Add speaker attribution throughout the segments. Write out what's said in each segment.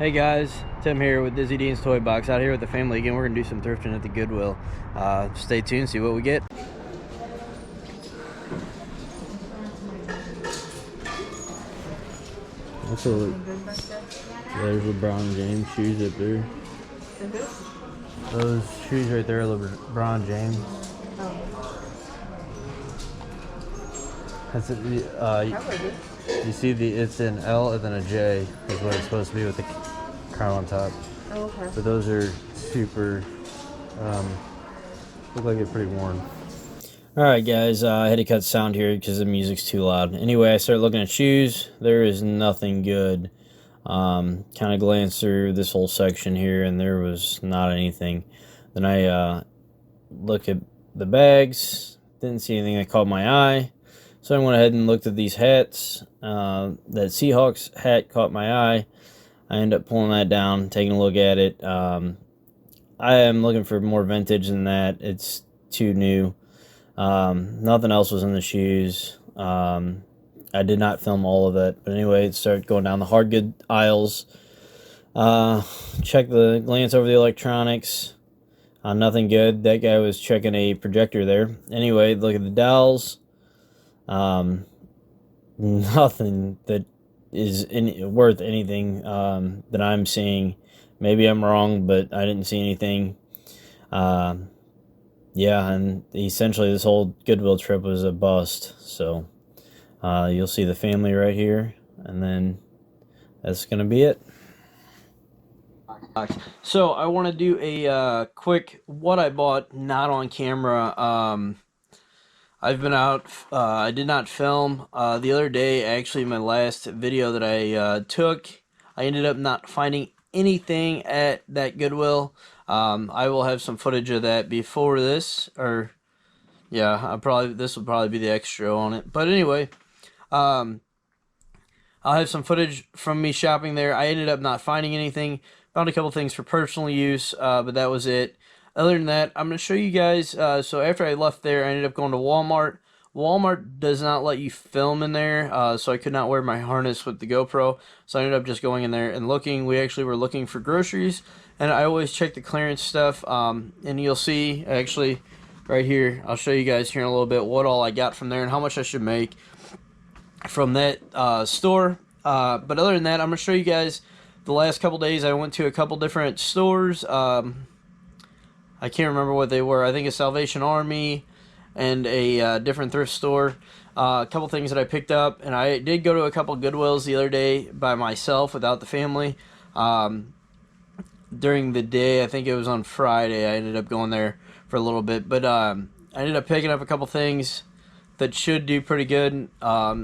Speaker 1: Hey guys, Tim here with Dizzy Dean's Toy Box. Out here with the family again. We're gonna do some thrifting at the Goodwill. Stay tuned, see what we get. That's a, there's LeBron James shoes up there. Those shoes right there are LeBron James. That's you see it's an L and then a J is what it's supposed to be with the crown on top.
Speaker 2: Oh, okay.
Speaker 1: But those are super, look like they're pretty worn. Alright guys, I had to cut sound here because the music's too loud. Anyway, I started looking at shoes. There is nothing good. Kind of glanced through this whole section here and there was not anything. Then I looked at the bags. Didn't see anything that caught my eye. So I went ahead and looked at these hats. That Seahawks hat caught my eye. I ended up pulling that down, taking a look at it. I am looking for more vintage than that. It's too new. Nothing else was in the shoes. I did not film all of it. But anyway, started going down the hard good aisles. Glance over the electronics. Nothing good. That guy was checking a projector there. Anyway, look at the dowels. Nothing that is worth anything that I'm seeing. Maybe I'm wrong, but I didn't see anything. Yeah, and essentially this whole Goodwill trip was a bust. So you'll see the family right here, and then that's gonna be it. So I want to do a quick what I bought, not on camera. I've been out. I did not film the other day. Actually, my last video that I took, I ended up not finding anything at that Goodwill. I will have some footage of that before this, or yeah, this will probably be the extra on it. But anyway, I'll have some footage from me shopping there. I ended up not finding anything. Found a couple things for personal use, but that was it. Other than that, I'm going to show you guys. So after I left there, I ended up going to Walmart. Walmart does not let you film in there, so I could not wear my harness with the GoPro. So I ended up just going in there and looking. We actually were looking for groceries, and I always check the clearance stuff. And you'll see, actually, right here, I'll show you guys here in a little bit what all I got from there and how much I should make from that store. But other than that, I'm going to show you guys the last couple days. I went to a couple different stores. I can't remember what they were. I think a Salvation Army and a different thrift store. A couple things that I picked up, and I did go to a couple Goodwills the other day by myself without the family. During the day, I think it was on Friday, I ended up going there for a little bit. But I ended up picking up a couple things that should do pretty good.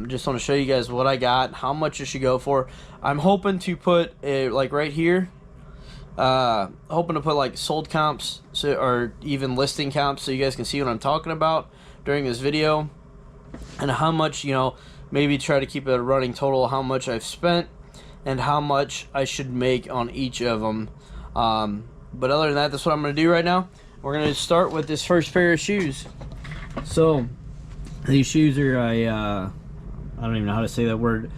Speaker 1: Just want to show you guys what I got, how much it should go for. I'm hoping to put like right here. Hoping to put like sold comps, or even listing comps, so you guys can see what I'm talking about during this video, and how much, maybe try to keep a running total of how much I've spent and how much I should make on each of them. But other than that, that's what I'm going to do right now. We're going to start with this first pair of shoes. So these shoes are I don't even know how to say that word.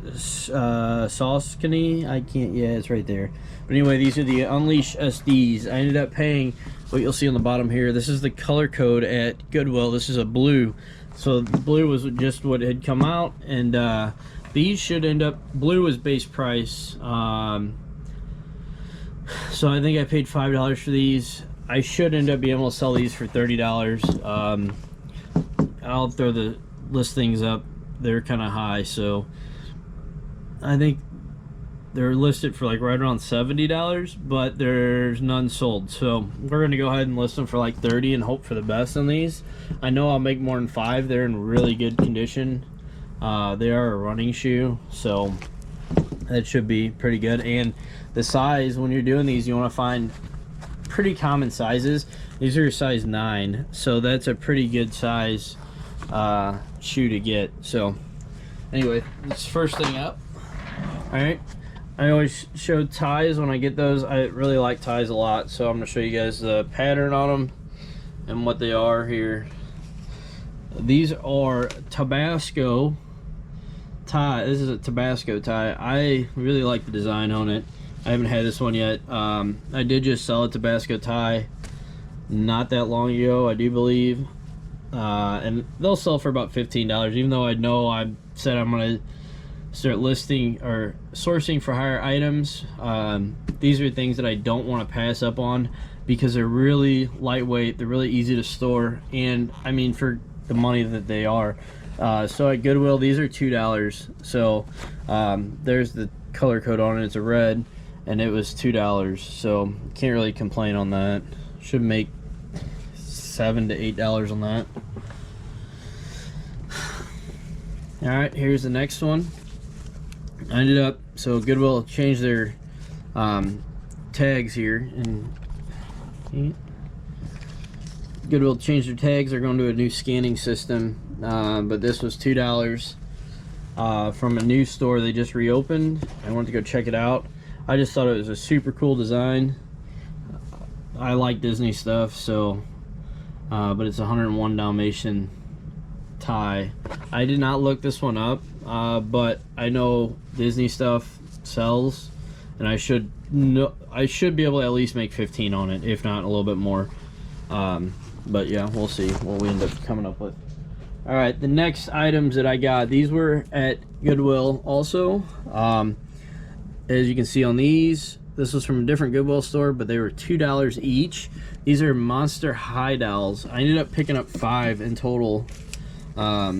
Speaker 1: Saucony, I can't, yeah, it's right there. But anyway, these are the Unleash SDs. I ended up paying what you'll see on the bottom here. This is the color code at Goodwill. This is a blue, so the blue was just what had come out, and these should end up, blue was base price, so I think I paid $5 for these. I should end up being able to sell these for $30. I'll throw the listings up. They're kind of high, so I think they're listed for like right around $70, but there's none sold. So we're going to go ahead and list them for like $30 and hope for the best on these. I know I'll make more than 5. They're in really good condition. They are a running shoe, so that should be pretty good. And the size, when you're doing these, you want to find pretty common sizes. These are size 9, so that's a pretty good size shoe to get. So anyway, that's first thing up. Alright, I always show ties when I get those. I really like ties a lot, so I'm going to show you guys the pattern on them and what they are here. These are Tabasco tie. This is a Tabasco tie. I really like the design on it. I haven't had this one yet. I did just sell a Tabasco tie not that long ago, I do believe. And they'll sell for about $15, even though I said I'm gonna start listing or sourcing for higher items. These are things that I don't want to pass up on because they're really lightweight, they're really easy to store, and I mean, for the money that they are. So at Goodwill, these are $2. So there's the color code on it. It's a red, and it was $2. So can't really complain on that. Should make $7 to $8 on that. All right, here's the next one. I ended up, so Goodwill changed their tags here, and Goodwill changed their tags. They're going to a new scanning system, but this was $2 from a new store they just reopened. I wanted to go check it out. I just thought it was a super cool design. I like Disney stuff, so but it's 101 Dalmatian tie. I did not look this one up, but I know Disney stuff sells, and I should be able to at least make 15 on it, if not a little bit more. But yeah, we'll see what we end up coming up with. All right, the next items that I got, these were at Goodwill also. As you can see on these, this was from a different Goodwill store, but they were $2 each. These are Monster High Dolls. I ended up picking up 5 in total. Yeah,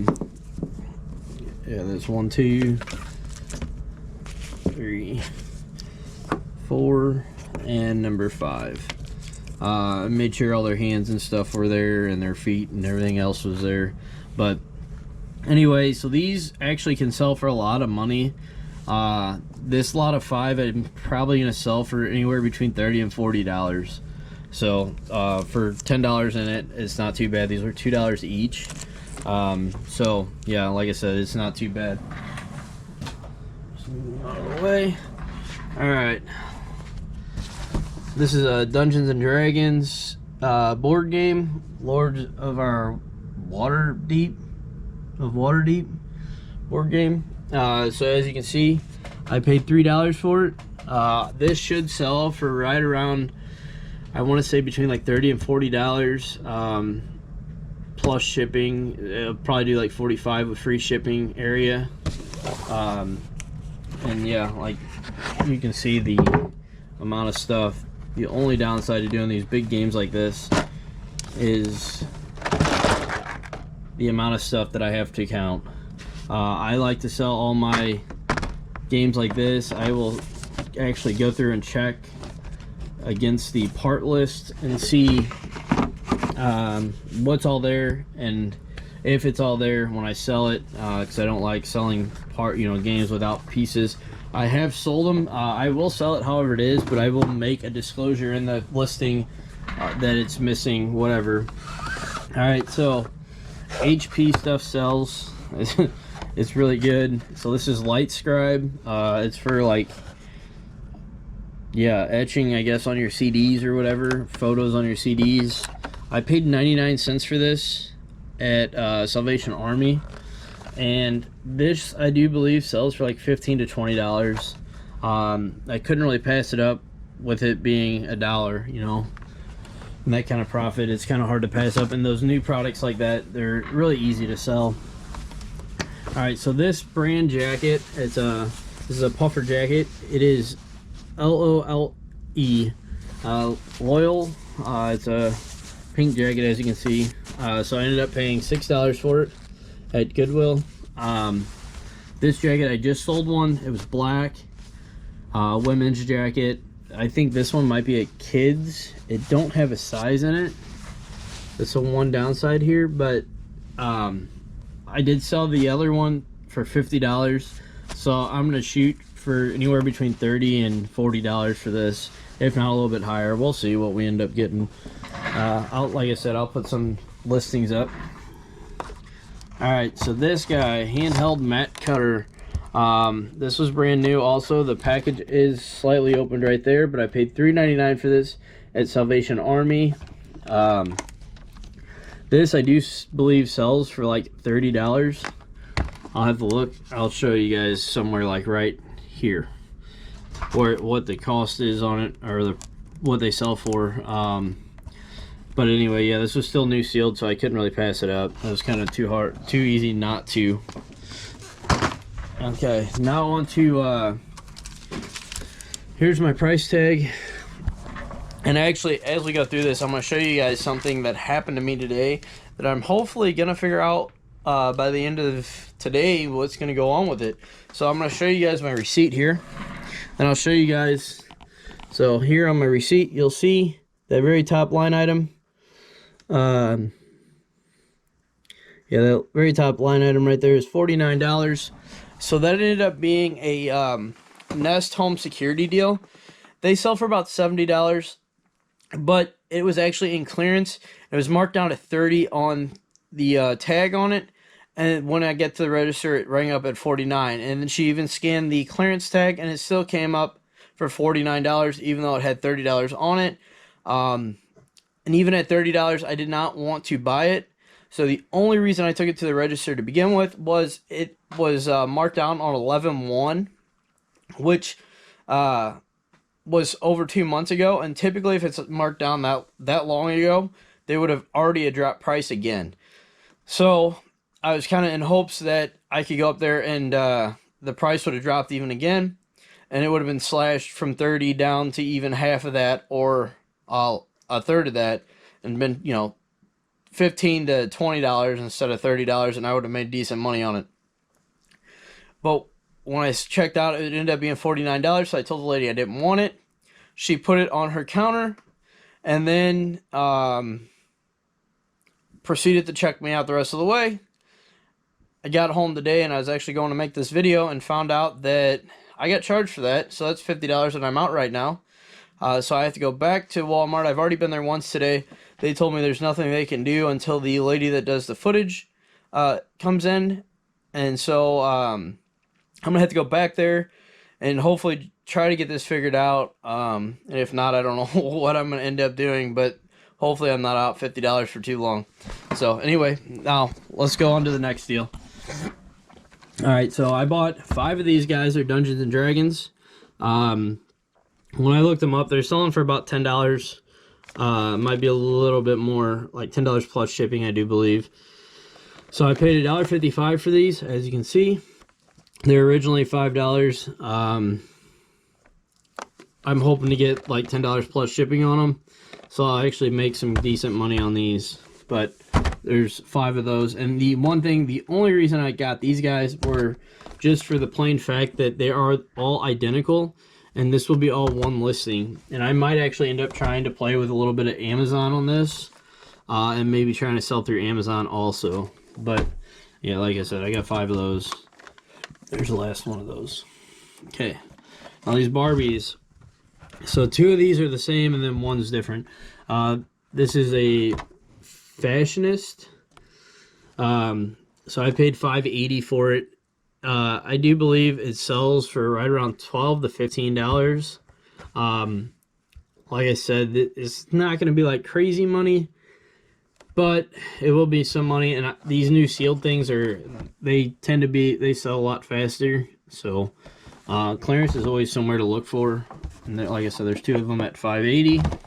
Speaker 1: there's 1, 2, 3, 4, and number 5. I made sure all their hands and stuff were there, and their feet and everything else was there. But anyway, so these actually can sell for a lot of money. This lot of 5 I'm probably gonna sell for anywhere between $30 and $40. So for $10 in it, it's not too bad. These were $2 each. So yeah, like I said, it's not too bad. Just move out of the way. All right, this is a Dungeons and Dragons board game, Lords of our Waterdeep board game. So as you can see, I paid $3 for it. This should sell for right around, I want to say between like $30 and $40 plus shipping. It'll probably do like $45 with free shipping area. And yeah, like you can see the amount of stuff. The only downside to doing these big games like this is the amount of stuff that I have to count. I like to sell all my games like this. I will actually go through and check against the part list and see what's all there, and if it's all there when I sell it, because I don't like selling games without pieces. I have sold them. I will sell it however it is, but I will make a disclosure in the listing that it's missing whatever. All right, so HP stuff sells. It's really good. So this is Light Scribe. It's for like, yeah, etching, I guess, on your CDs or whatever, photos on your CDs. I paid 99 cents for this at Salvation Army, and this I do believe sells for like $15 to $20. I couldn't really pass it up with it being $1, you know, and that kind of profit. It's kind of hard to pass up, and those new products like that, they're really easy to sell. All right, so this brand jacket, this is a puffer jacket. It is LOLE, Loyal. It's a pink jacket, as you can see. So I ended up paying $6 for it at Goodwill. This jacket, I just sold one. It was black, women's jacket. I think this one might be a kids. It don't have a size in it. That's the one downside here, but I did sell the other one for $50, so I'm gonna shoot for anywhere between $30 and $40 for this, if not a little bit higher. We'll see what we end up getting. Like I said, I'll put some listings up. All right, so this guy, handheld mat cutter. This was brand new. Also, the package is slightly opened right there, but I paid $3.99 for this at Salvation Army. This I do believe sells for like $30. I'll have to look. I'll show you guys somewhere like right here where what the cost is on it, or what they sell for. But anyway, yeah, this was still new sealed, so I couldn't really pass it up. It was kind of too easy not to. Okay, now on to here's my price tag. And actually, as we go through this, I'm going to show you guys something that happened to me today that I'm hopefully going to figure out by the end of today what's going to go on with it. So I'm going to show you guys my receipt here. And I'll show you guys. So here on my receipt, you'll see that very top line item. Yeah, that very top line item right there is $49. So that ended up being a Nest home security deal. They sell for about $70. But it was actually in clearance. It was marked down to 30 on the tag on it, and when I get to the register, it rang up at 49. And then she even scanned the clearance tag, and it still came up for $49, even though it had $30 on it. And even at $30, I did not want to buy it. So the only reason I took it to the register to begin with was it was marked down on 11/1, which was over 2 months ago, and typically if it's marked down that long ago, they would have already dropped price again. So I was kind of in hopes that I could go up there and the price would have dropped even again, and it would have been slashed from 30 down to even half of that, or a third of that, and been, you know, $15 to $20 instead of $30, and I would have made decent money on it. But when I checked out, it ended up being $49, so I told the lady I didn't want it. She put it on her counter, and then proceeded to check me out the rest of the way. I got home today, and I was actually going to make this video, and found out that I got charged for that, so that's $50 that I'm out right now. So I have to go back to Walmart. I've already been there once today. They told me there's nothing they can do until the lady that does the footage comes in, and so I'm gonna have to go back there and hopefully try to get this figured out. And if not, I don't know what I'm gonna end up doing, but hopefully I'm not out $50 for too long. So anyway, now let's go on to the next deal. All right, so I bought 5 of these guys. They're Dungeons and Dragons. When I looked them up, they're selling for about $10. Might be a little bit more, like $10 plus shipping, I do believe. So I paid $1.55 for these, as you can see. They're originally $5. I'm hoping to get like $10 plus shipping on them, so I'll actually make some decent money on these. But there's 5 of those, and the only reason I got these guys were just for the plain fact that they are all identical, and this will be all one listing. And I might actually end up trying to play with a little bit of Amazon on this, and maybe trying to sell through Amazon also. But yeah, like I said, I got 5 of those. There's the last one of those. Okay, now these Barbies. So 2 of these are the same, and then one's different. This is a Fashionist. So I paid $5.80 for it. I do believe it sells for right around $12 to $15. Like I said, it's not going to be like crazy money, but it will be some money. And these new sealed things they sell a lot faster. So clearance is always somewhere to look for. And like I said, there's 2 of them at $5.80.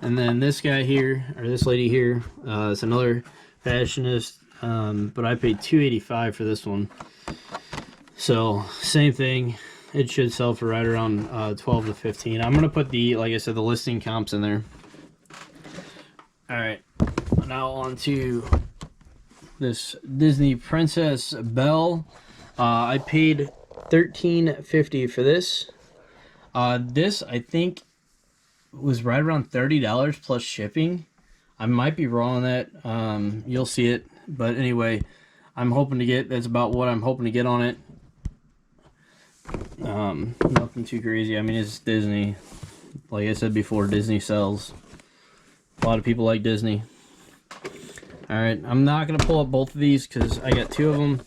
Speaker 1: And then this guy here, or this lady here, is another Fashionist, but I paid $2.85 for this one. So same thing, it should sell for right around 12 to 15. I'm gonna put like I said, the listing comps in there. All right, now on to this Disney Princess Belle. I paid $13.50 for this. This I think was right around $30 plus shipping. I might be wrong on that. You'll see it, but anyway, that's about what I'm hoping to get on it. Nothing too crazy. I mean, it's Disney. Like I said before, Disney sells. A lot of people like Disney. Alright, I'm not going to pull up both of these because I got 2 of them.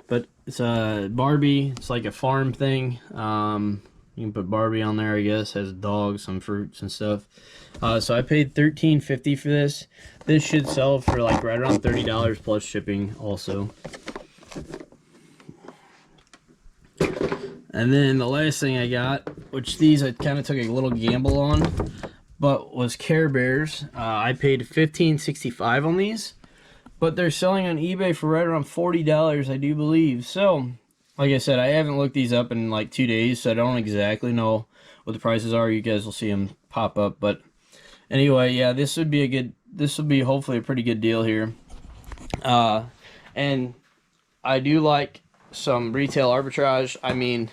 Speaker 1: But it's a Barbie. It's like a farm thing. You can put Barbie on there, I guess. Has dogs, some fruits and stuff. So I paid $13.50 for this. This should sell for like right around $30 plus shipping also. And then the last thing I got, which these I kind of took a little gamble on, but was Care Bears. I paid $15.65 on these, but they're selling on eBay for right around $40, I do believe. So, like I said, I haven't looked these up in like 2 days, so I don't exactly know what the prices are. You guys will see them pop up, but anyway, yeah, this would be hopefully a pretty good deal here. And I do like some retail arbitrage. I mean,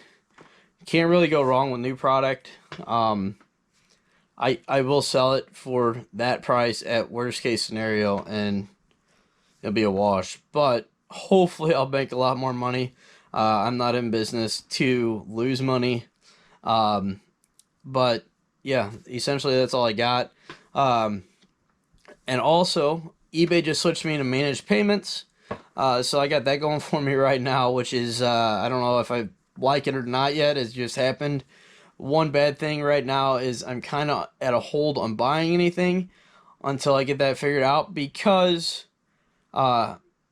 Speaker 1: can't really go wrong with new product. I will sell it for that price at worst case scenario, and it'll be a wash. But hopefully I'll make a lot more money. I'm not in business to lose money. But yeah, essentially that's all I got. And also, eBay just switched me to managed payments. So I got that going for me right now, which is, I don't know if I like it or not yet. It's just happened. One bad thing right now is I'm kind of at a hold on buying anything until I get that figured out, because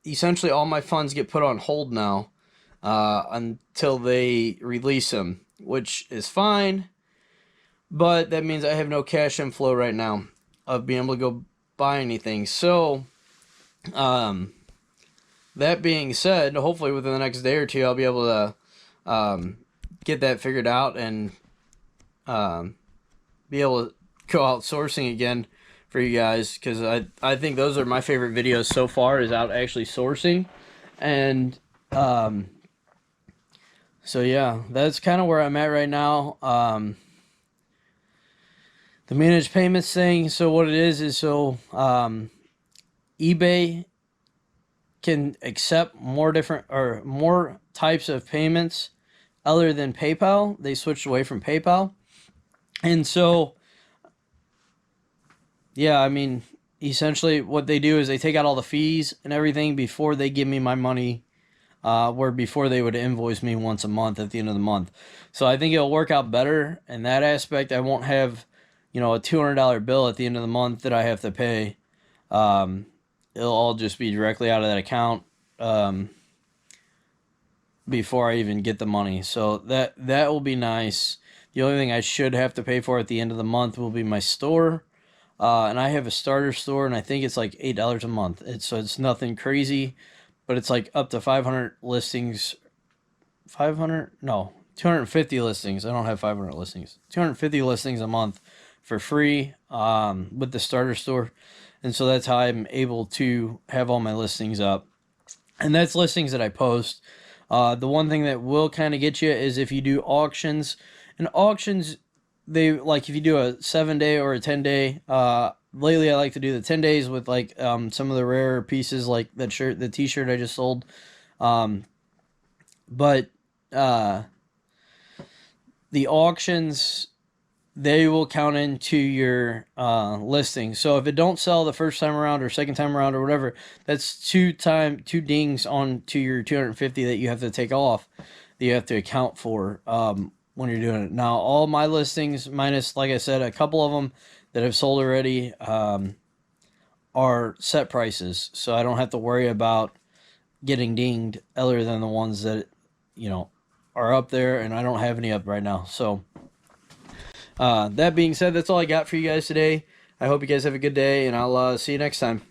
Speaker 1: essentially all my funds get put on hold now until they release them, which is fine, but that means I have no cash inflow right now of being able to go buy anything. So that being said, hopefully within the next day or two I'll be able to get that figured out and be able to go out sourcing again for you guys, because I think those are my favorite videos so far, is out actually sourcing. And so yeah, that's kind of where I'm at right now. The managed payments thing, so what it is so eBay can accept more types of payments other than PayPal. They switched away from PayPal. And so, yeah, I mean, essentially what they do is they take out all the fees and everything before they give me my money, where before they would invoice me once a month at the end of the month. So I think it'll work out better in that aspect. I won't have, a $200 bill at the end of the month that I have to pay. It'll all just be directly out of that account before I even get the money. So that will be nice. The only thing I should have to pay for at the end of the month will be my store. And I have a starter store, and I think it's like $8 a month. So it's nothing crazy, but it's like up to 500 listings. 500? No, 250 listings. I don't have 500 listings. 250 listings a month for free with the starter store. And so that's how I'm able to have all my listings up. And that's listings that I post. The one thing that will kind of get you is if you do auctions. And auctions, they like if you do a 7-day or a 10-day. Lately, I like to do the 10 days with like some of the rarer pieces, like that shirt, the T-shirt I just sold. But the auctions, they will count into your listing. So if it don't sell the first time around or second time around or whatever, that's two dings on to your 250 that you have to take off, that you have to account for when you're doing it. Now, all my listings, minus, like I said, a couple of them that have sold already, are set prices. So I don't have to worry about getting dinged other than the ones that, are up there, and I don't have any up right now. So that being said, that's all I got for you guys today. I hope you guys have a good day, and I'll see you next time.